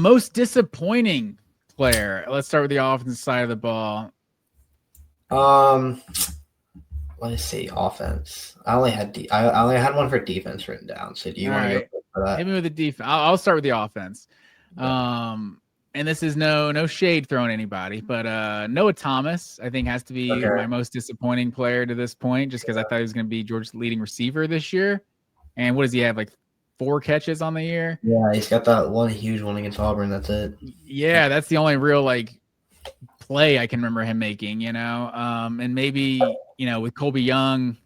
Most disappointing player. Let's start with the offensive side of the ball. Let's see. Offense. I only had one for defense written down. So do you want to go for that? Hit me with the defense. I'll start with the offense. And this is no shade thrown anybody, but Noah Thomas, I think, has to be my most disappointing player to this point, just because I thought he was going to be Georgia's leading receiver this year. And what does he have, like 4 catches on the year? Yeah, he's got that one huge one against Auburn. That's it. Yeah, that's the only real play I can remember him making, and maybe, with Colby Young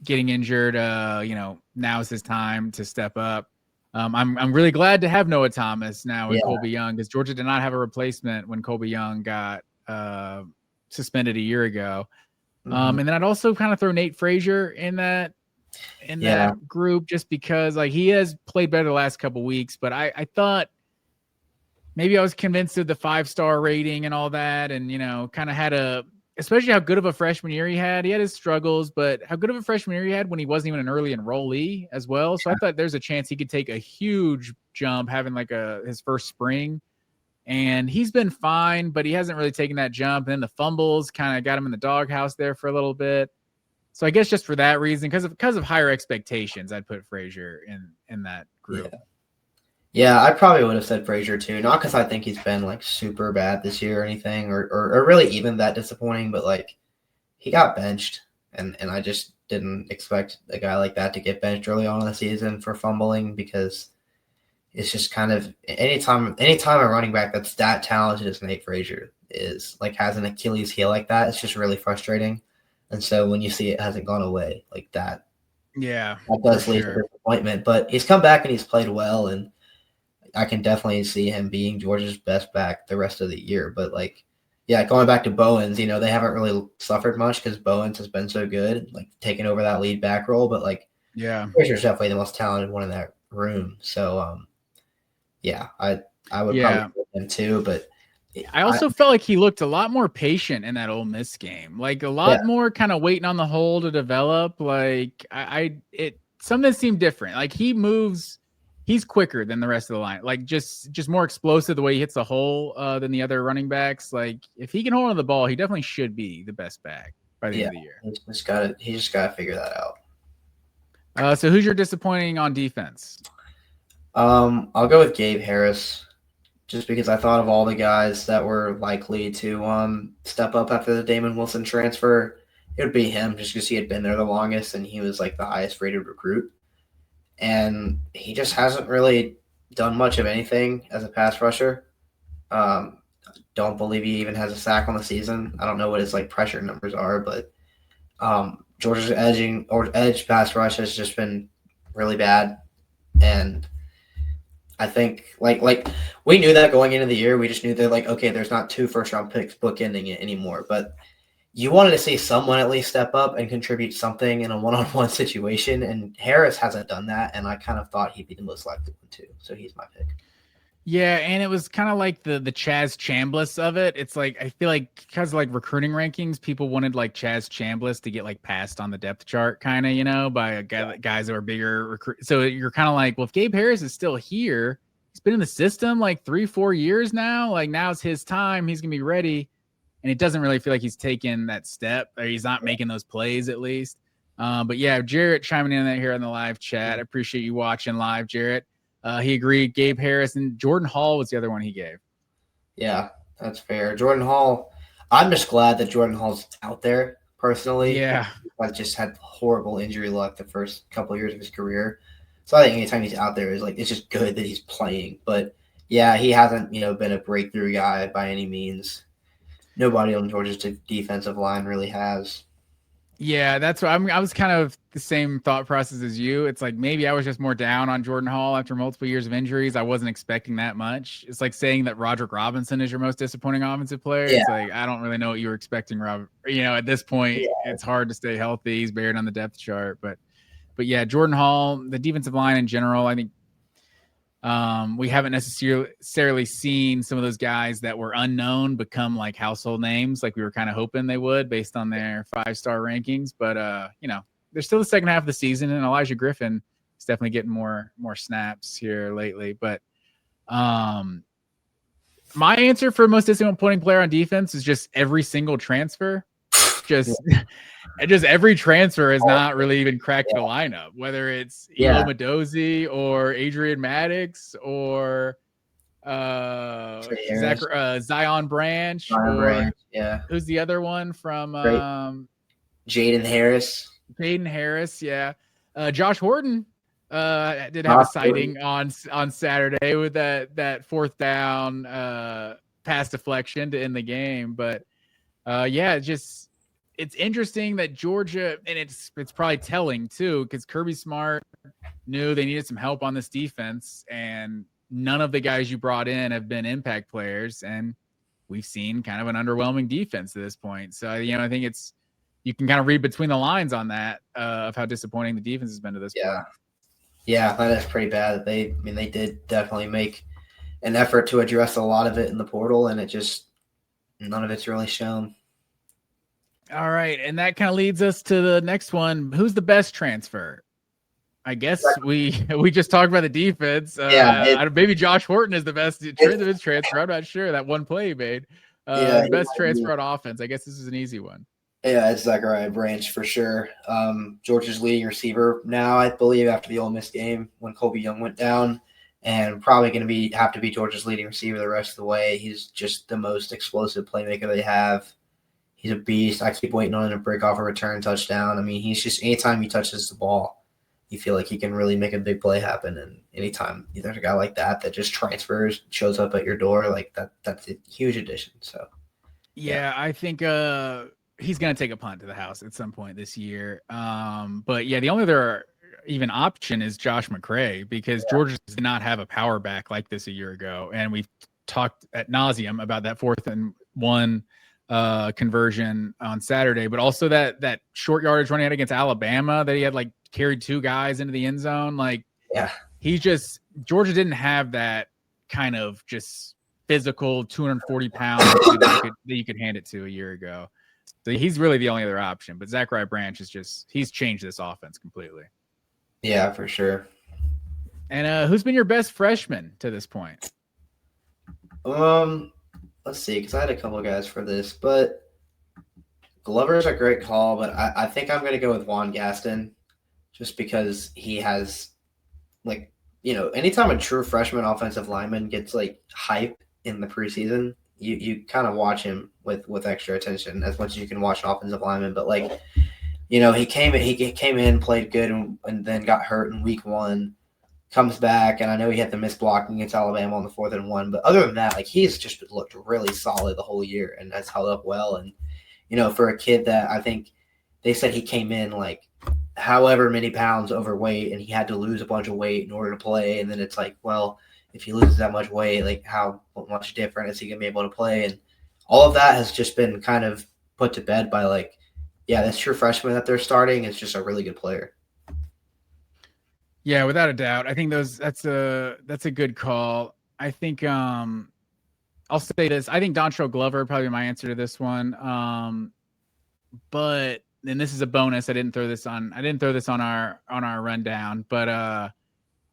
getting injured, now is his time to step up. I'm really glad to have Noah Thomas now with Colby Young, because Georgia did not have a replacement when Colby Young got suspended a year ago. And then I'd also kind of throw Nate Frazier in that group, just because he has played better the last couple weeks, but I thought maybe I was convinced of the 5-star rating and all that, and kind of had especially how good of a freshman year he had. He had his struggles, but how good of a freshman year he had when he wasn't even an early enrollee as well. So I thought there's a chance he could take a huge jump having his first spring. And he's been fine, but he hasn't really taken that jump. And then the fumbles kind of got him in the doghouse there for a little bit. So I guess just for that reason, because of higher expectations, I'd put Frazier in that group. Yeah, I probably would have said Frazier too. Not because I think he's been super bad this year or anything, or really even that disappointing, but he got benched, and I just didn't expect a guy like that to get benched early on in the season for fumbling, because it's just kind of anytime a running back that's that talented as Nate Frazier is has an Achilles heel like that, it's just really frustrating. And so when you see it hasn't gone away like that, that does lead to disappointment. But he's come back and he's played well, and I can definitely see him being Georgia's best back the rest of the year. But going back to Bowens, they haven't really suffered much because Bowens has been so good, taking over that lead back role. But Frazier's definitely the most talented one in that room. So I would probably put him too. But I also felt like he looked a lot more patient in that Ole Miss game, a lot more kind of waiting on the hole to develop. Something seemed different. He moves. He's quicker than the rest of the line, just more explosive the way he hits the hole than the other running backs. If he can hold on the ball, he definitely should be the best back by the end of the year. He just got to figure that out. So who's your disappointing on defense? I'll go with Gabe Harris, just because I thought of all the guys that were likely to step up after the Damon Wilson transfer. It would be him, just because he had been there the longest and he was the highest rated recruit. And he just hasn't really done much of anything as a pass rusher. Don't believe he even has a sack on the season. I don't know what his pressure numbers are, but Georgia's edge pass rush has just been really bad. And I think we knew that going into the year. We just knew that okay, there's not 2 first-round picks bookending it anymore, but you wanted to see someone at least step up and contribute something in a one-on-one situation, and Harris hasn't done that, and I kind of thought he'd be the most likely one too. So he's my pick. Yeah, and it was kind of the Chaz Chambliss of it. It's I feel because of recruiting rankings, people wanted Chaz Chambliss to get passed on the depth chart, kind of, by guys that were bigger. So you're kind of well, if Gabe Harris is still here, he's been in the system 3-4 years now. Now's his time. He's gonna be ready. And it doesn't really feel like he's taken that step, or he's not making those plays at least. But yeah, Jarrett chiming in here on the live chat. I appreciate you watching live, Jarrett. He agreed. Gabe Harris and Jordan Hall was the other one he gave. Yeah, that's fair. Jordan Hall. I'm just glad that Jordan Hall's out there personally. Yeah. I've just had horrible injury luck the first couple of years of his career. So I think anytime he's out there is it's just good that he's playing. But yeah, he hasn't, been a breakthrough guy by any means. Nobody on Georgia's defensive line really has. Yeah, that's what I was kind of the same thought process as you. It's maybe I was just more down on Jordan Hall after multiple years of injuries. I wasn't expecting that much. It's saying that Roderick Robinson is your most disappointing offensive player. Yeah. It's I don't really know what you were expecting, Rob. At this point, It's hard to stay healthy. He's buried on the depth chart. But yeah, Jordan Hall, the defensive line in general, I think we haven't necessarily seen some of those guys that were unknown become household names we were kind of hoping they would based on their 5-star rankings. But they're still the second half of the season, and Elijah Griffin is definitely getting more snaps here lately. But My answer for most disappointing player on defense is just every single transfer. Just every transfer has not really even cracked the lineup, whether it's Elo Madozi or Adrian Maddox or Zion Branch or who's the other one from Jaden Harris. Yeah. Josh Horton did have a sighting on Saturday with that fourth down pass deflection to end the game. But it's interesting that Georgia, and it's probably telling too, because Kirby Smart knew they needed some help on this defense, and none of the guys you brought in have been impact players, and we've seen kind of an underwhelming defense at this point. So, I think you can kind of read between the lines on that of how disappointing the defense has been to this point. Yeah, that is pretty bad. They did definitely make an effort to address a lot of it in the portal, and none of it's really shown. All right, and that kind of leads us to the next one. Who's the best transfer? I guess we just talked about the defense. Maybe Josh Horton is the best transfer. I'm not sure. That one play he made. The best transfer on offense. I guess this is an easy one. Yeah, it's Zachariah Branch for sure. Georgia's leading receiver now, I believe, after the Ole Miss game when Colby Young went down, and probably going to have to be Georgia's leading receiver the rest of the way. He's just the most explosive playmaker they have. He's a beast. I keep waiting on him to break off a return touchdown. I mean, he's just anytime he touches the ball, you feel like he can really make a big play happen. And anytime there's a guy like that just transfers, shows up at your door, like that's a huge addition. So, yeah. I think he's going to take a punt to the house at some point this year. But yeah, the only other even option is Josh McCray, because Georgia did not have a power back like this a year ago. And we've talked ad nauseum about that 4th and 1 conversion on Saturday, but also that short yardage running out against Alabama that he had carried 2 guys into the end zone. Georgia didn't have that kind of just physical 240 pounds that you could hand it to a year ago. So he's really the only other option. But Zachariah Branch he's changed this offense completely. Yeah, for sure. And who's been your best freshman to this point? Let's see, because I had a couple of guys for this, but Glover's a great call, but I think I'm going to go with Juan Gaston just because he has, anytime a true freshman offensive lineman gets, hype in the preseason, you kind of watch him with extra attention as much as you can watch an offensive lineman. But, he came in, played good, and then got hurt in week 1. Comes back, and I know he had the missed blocking against Alabama on the 4th and 1, but other than that, he's just looked really solid the whole year and has held up well. And, for a kid that I think they said he came in however many pounds overweight and he had to lose a bunch of weight in order to play. And then it's well, if he loses that much weight, how much different is he going to be able to play? And all of that has just been kind of put to bed by this true freshman that they're starting is just a really good player. Yeah, without a doubt. I think that's a good call. I think I'll say this. I think Dontrell Glover would probably be my answer to this one. But and this is a bonus. I didn't throw this on our rundown, but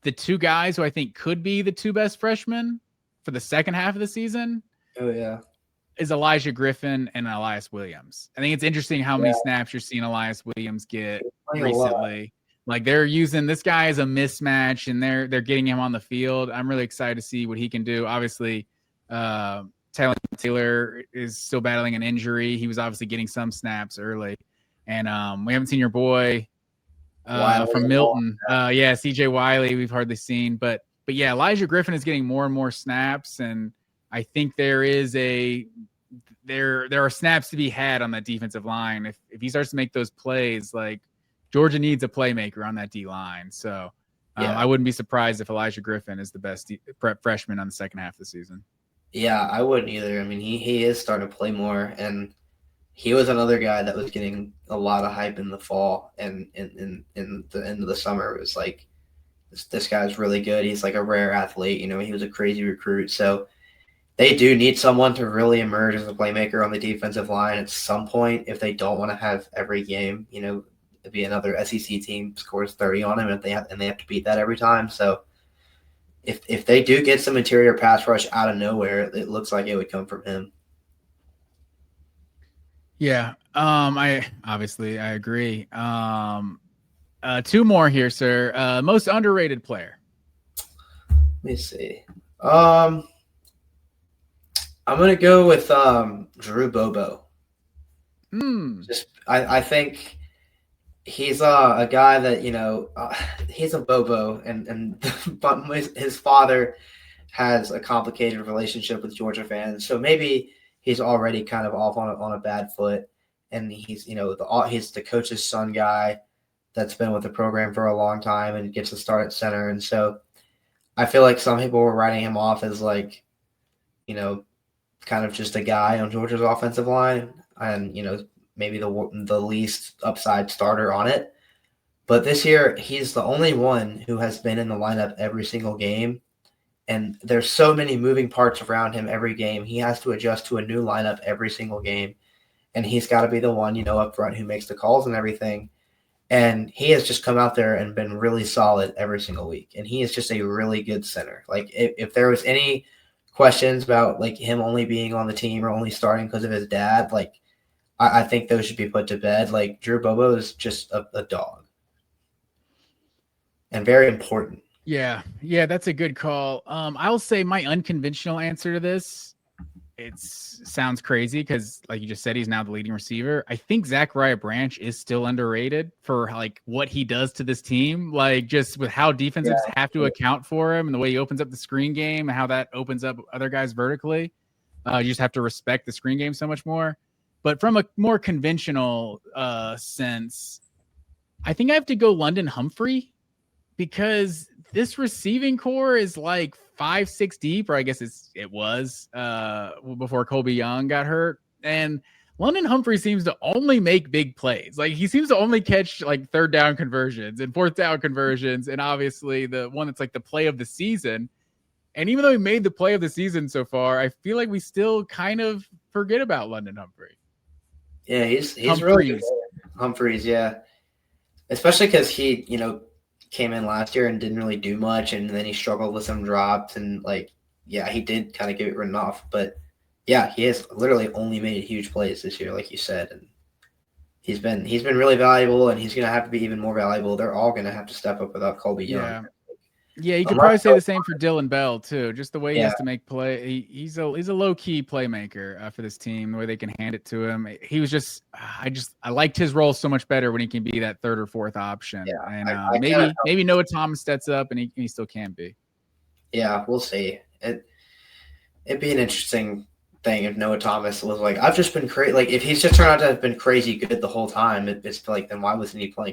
the 2 guys who I think could be the 2 best freshmen for the second half of the season. Oh yeah. Is Elijah Griffin and Elias Williams. I think it's interesting how many snaps you're seeing Elias Williams get recently. They're using this guy as a mismatch, and they're getting him on the field. I'm really excited to see what he can do. Obviously, Taylor is still battling an injury. He was obviously getting some snaps early, and we haven't seen your boy from Milton. CJ Wiley we've hardly seen, but yeah, Elijah Griffin is getting more and more snaps, and I think there are snaps to be had on that defensive line. If he starts to make those plays, Georgia needs a playmaker on that D-line. So I wouldn't be surprised if Elijah Griffin is the best freshman on the second half of the season. Yeah, I wouldn't either. I mean, he is starting to play more, and he was another guy that was getting a lot of hype in the fall and in the end of the summer. It was this guy's really good. He's a rare athlete. He was a crazy recruit. So they do need someone to really emerge as a playmaker on the defensive line at some point if they don't want to have every game, it'd be another SEC team scores 30 on him and they have to beat that every time. So if they do get some interior pass rush out of nowhere, it looks like it would come from him. Yeah. I agree. Two more here, sir. Most underrated player. Let me see. I'm gonna go with Drew Bobo. Just I think he's a guy that he's a Bobo, and but his father has a complicated relationship with Georgia fans, so maybe he's already kind of off on a bad foot, and he's he's the coach's son guy that's been with the program for a long time and gets to start at center, and so I feel like some people were writing him off as like, kind of just a guy on Georgia's offensive line, and maybe the least upside starter on it. But this year, he's the only one who has been in the lineup every single game. And there's so many moving parts around him every game. He has to adjust to a new lineup every single game. And he's got to be the one, up front who makes the calls and everything. And he has just come out there and been really solid every single week. And he is just a really good center. Like, if there was any questions about, like, him only being on the team or only starting because of his dad, like, I think those should be put to bed. Like, Drew Bobo is just a dog. And very important. Yeah, that's a good call. I'll say my unconventional answer to this, it sounds crazy because, like you just said, he's now the leading receiver. I think Zachariah Branch is still underrated for like what he does to this team, like just with how defenses have to account for him and the way he opens up the screen game and how that opens up other guys vertically. You just have to respect the screen game so much more. But from a more conventional sense, I think I have to go London Humphrey, because this receiving core is like 5-6 deep, or I guess it was before Colby Young got hurt. And London Humphrey seems to only make big plays. Like, he seems to only catch like third down conversions and fourth down conversions, and obviously the one that's like the play of the season. And even though he made the play of the season so far, I feel like we still kind of forget about London Humphrey. Yeah, he's really good. Humphreys, yeah. Especially because he, came in last year and didn't really do much, and then he struggled with some drops, and he did kind of get written off. But yeah, he has literally only made huge plays this year, like you said, and he's been really valuable, and he's gonna have to be even more valuable. They're all gonna have to step up without Colby Young. Yeah, you could probably say the same for Dylan Bell too. Just the way he has to make play. He's a low key playmaker for this team. The way they can hand it to him. He was just I liked his role so much better when he can be that third or fourth option. Yeah, and maybe Noah Thomas steps up and he still can be. Yeah, we'll see. It'd be an interesting thing if Noah Thomas was like, I've just been crazy. Like, if he's just turned out to have been crazy good the whole time, it's like, then why wasn't he playing